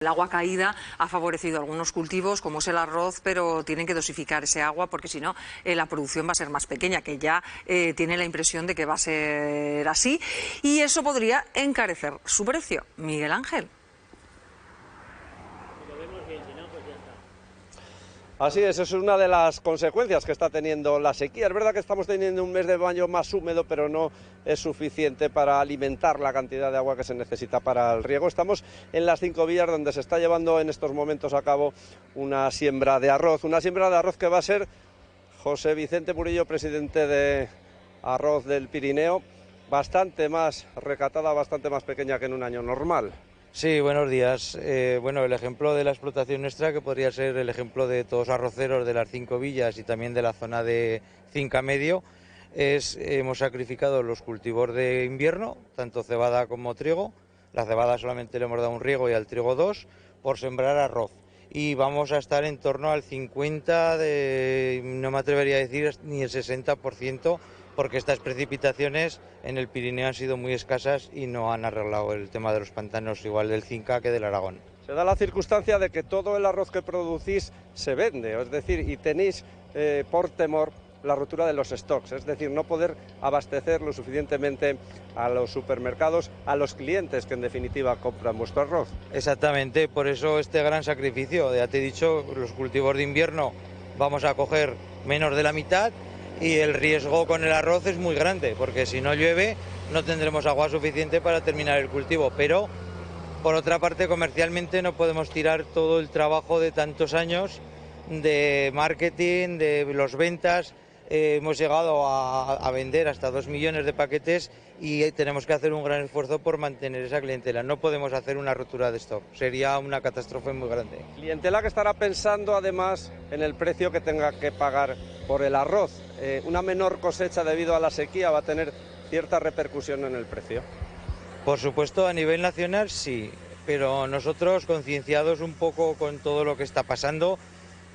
El agua caída ha favorecido algunos cultivos, como es el arroz, pero tienen que dosificar ese agua porque si no la producción va a ser más pequeña, que ya tiene la impresión de que va a ser así, y eso podría encarecer su precio. Miguel Ángel. Así es una de las consecuencias que está teniendo la sequía. Es verdad que estamos teniendo un mes de mayo más húmedo, pero no es suficiente para alimentar la cantidad de agua que se necesita para el riego. Estamos en las 5 villas donde se está llevando en estos momentos a cabo una siembra de arroz que va a ser José Vicente Murillo, presidente de Arroz del Pirineo, bastante más recatada, bastante más pequeña que en un año normal. Sí, buenos días. El ejemplo de la explotación nuestra, que podría ser el ejemplo de todos los arroceros de las 5 villas y también de la zona de Cinca Medio, hemos sacrificado los cultivos de invierno, tanto cebada como trigo. La cebada solamente le hemos dado un riego y al trigo 2, por sembrar arroz. Y vamos a estar en torno al 50, no me atrevería a decir ni el 60%, porque estas precipitaciones en el Pirineo han sido muy escasas y no han arreglado el tema de los pantanos, igual del Cinca que del Aragón. Se da la circunstancia de que todo el arroz que producís se vende, es decir, y tenéis por temor la rotura de los stocks, es decir, no poder abastecer lo suficientemente a los supermercados, a los clientes que en definitiva compran vuestro arroz. Exactamente, por eso este gran sacrificio. Ya te he dicho, los cultivos de invierno vamos a coger menos de la mitad, y el riesgo con el arroz es muy grande, porque si no llueve no tendremos agua suficiente para terminar el cultivo. Pero, por otra parte, comercialmente no podemos tirar todo el trabajo de tantos años de marketing, de las ventas. Hemos llegado a vender hasta 2 millones de paquetes y tenemos que hacer un gran esfuerzo por mantener esa clientela. No podemos hacer una rotura de stock, sería una catástrofe muy grande. Clientela que estará pensando además en el precio que tenga que pagar por el arroz. Una menor cosecha debido a la sequía va a tener cierta repercusión en el precio. Por supuesto, a nivel nacional sí, pero nosotros, concienciados un poco con todo lo que está pasando,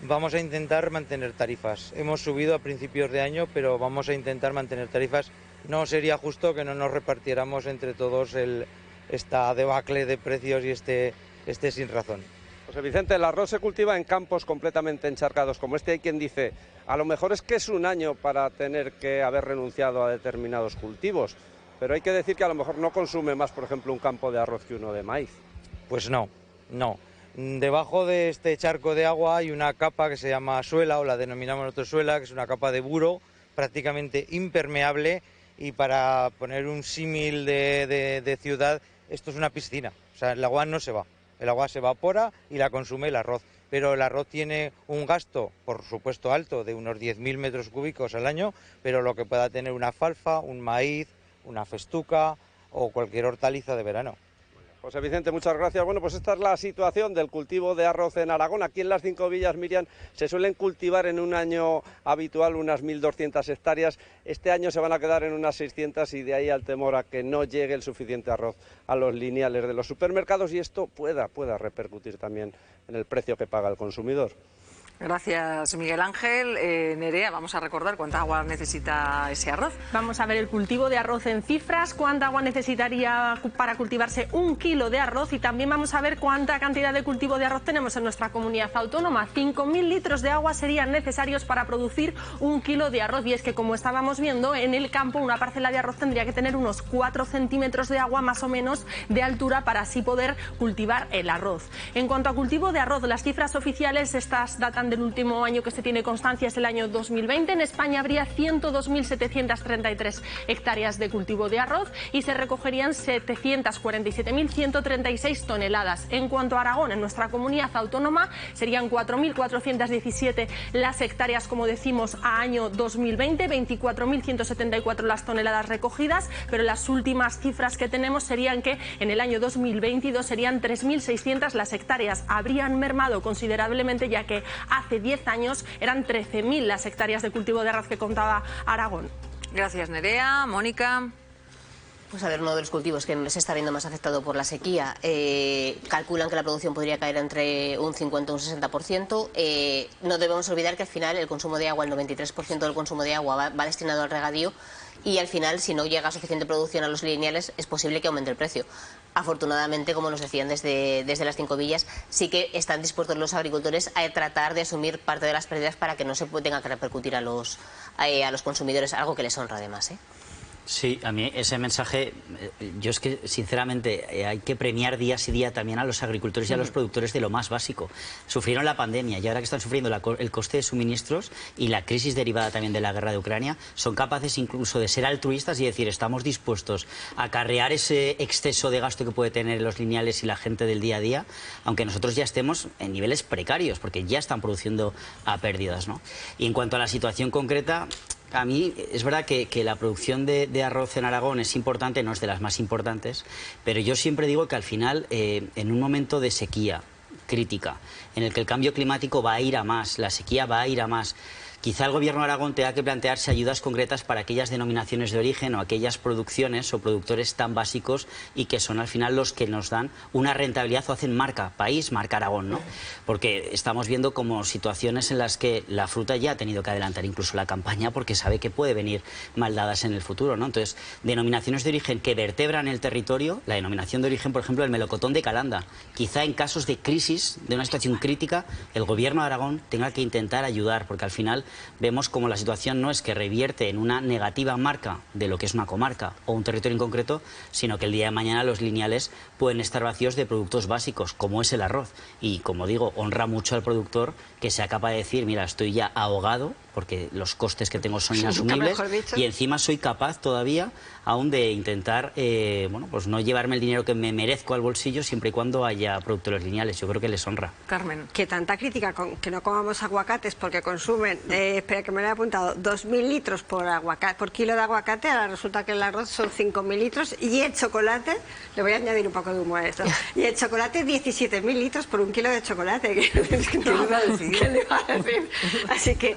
vamos a intentar mantener tarifas. Hemos subido a principios de año, pero vamos a intentar mantener tarifas. No sería justo que no nos repartiéramos entre todos esta debacle de precios y este sin razón. José Vicente, el arroz se cultiva en campos completamente encharcados como este. Hay quien dice, a lo mejor es que es un año para tener que haber renunciado a determinados cultivos, pero hay que decir que a lo mejor no consume más, por ejemplo, un campo de arroz que uno de maíz. Pues no. Debajo de este charco de agua hay una capa que se llama suela, o la denominamos nosotros suela, que es una capa de buro prácticamente impermeable, y para poner un símil de ciudad, esto es una piscina, o sea, el agua no se va, el agua se evapora y la consume el arroz, pero el arroz tiene un gasto, por supuesto alto, de unos 10.000 metros cúbicos al año, pero lo que pueda tener una alfalfa, un maíz, una festuca o cualquier hortaliza de verano. José Vicente, muchas gracias. Bueno, pues esta es la situación del cultivo de arroz en Aragón. Aquí en las 5 villas, Miriam, se suelen cultivar en un año habitual unas 1.200 hectáreas. Este año se van a quedar en unas 600 y de ahí al temor a que no llegue el suficiente arroz a los lineales de los supermercados y esto pueda repercutir también en el precio que paga el consumidor. Gracias, Miguel Ángel. Nerea, vamos a recordar cuánta agua necesita ese arroz. Vamos a ver el cultivo de arroz en cifras, cuánta agua necesitaría para cultivarse 1 kilo de arroz, y también vamos a ver cuánta cantidad de cultivo de arroz tenemos en nuestra comunidad autónoma. 5.000 litros de agua serían necesarios para producir 1 kilo de arroz, y es que, como estábamos viendo, en el campo una parcela de arroz tendría que tener unos 4 centímetros de agua más o menos de altura para así poder cultivar el arroz. En cuanto a cultivo de arroz, las cifras oficiales, estas datan del último año que se tiene constancia, es el año 2020. En España habría 102.733 hectáreas de cultivo de arroz y se recogerían 747.136 toneladas. En cuanto a Aragón, en nuestra comunidad autónoma, serían 4.417 las hectáreas, como decimos, a año 2020, 24.174 las toneladas recogidas, pero las últimas cifras que tenemos serían que en el año 2022 serían 3.600 las hectáreas. Habrían mermado considerablemente, ya que hace 10 años eran 13.000 las hectáreas de cultivo de arroz que contaba Aragón. Gracias, Nerea. Mónica. Pues a ver, uno de los cultivos que se está viendo más afectado por la sequía, calculan que la producción podría caer entre un 50 y un 60%. No debemos olvidar que al final el consumo de agua, el 93% del consumo de agua va destinado al regadío, y al final, si no llega suficiente producción a los lineales, es posible que aumente el precio. afortunadamente, como nos decían desde las 5 villas, sí que están dispuestos los agricultores a tratar de asumir parte de las pérdidas para que no se tenga que repercutir a los consumidores, algo que les honra además, ¿eh? Sí, a mí ese mensaje, yo es que sinceramente hay que premiar día y día también a los agricultores y a los productores de lo más básico. Sufrieron la pandemia y ahora que están sufriendo el coste de suministros y la crisis derivada también de la guerra de Ucrania, son capaces incluso de ser altruistas y decir estamos dispuestos a acarrear ese exceso de gasto que puede tener los lineales y la gente del día a día, aunque nosotros ya estemos en niveles precarios porque ya están produciendo a pérdidas, ¿no? Y en cuanto a la situación concreta, a mí es verdad que la producción de arroz en Aragón es importante, no es de las más importantes, pero yo siempre digo que al final, en un momento de sequía crítica, en el que el cambio climático va a ir a más, la sequía va a ir a más, quizá el Gobierno de Aragón tenga que plantearse ayudas concretas para aquellas denominaciones de origen o aquellas producciones o productores tan básicos y que son al final los que nos dan una rentabilidad o hacen marca país, marca Aragón, ¿no? Porque estamos viendo como situaciones en las que la fruta ya ha tenido que adelantar incluso la campaña porque sabe que puede venir mal dadas en el futuro, ¿no? Entonces, denominaciones de origen que vertebran el territorio, la denominación de origen, por ejemplo, el melocotón de Calanda, quizá en casos de crisis, de una situación crítica, el Gobierno de Aragón tenga que intentar ayudar, porque al final vemos como la situación no es que revierte en una negativa marca de lo que es una comarca o un territorio en concreto, sino que el día de mañana los lineales pueden estar vacíos de productos básicos, como es el arroz. Y, como digo, honra mucho al productor que sea capaz de decir, mira, estoy ya ahogado porque los costes que tengo son inasumibles y encima soy capaz todavía aún de intentar bueno, pues no llevarme el dinero que me merezco al bolsillo siempre y cuando haya productores lineales. Yo creo que les honra. Carmen. Que tanta crítica con que no comamos aguacates porque consumen, espera que me lo he apuntado, 2.000 litros por kilo de aguacate, ahora resulta que el arroz son 5.000 litros y el chocolate, le voy a añadir un poco de humo a esto, y el chocolate 17.000 litros por 1 kilo de chocolate. ¿Qué le iba a decir? Así que,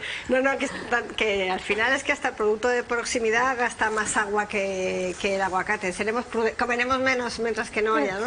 que al final es que hasta el producto de proximidad gasta más agua que el aguacate. Comeremos menos mientras que no haya, ¿no?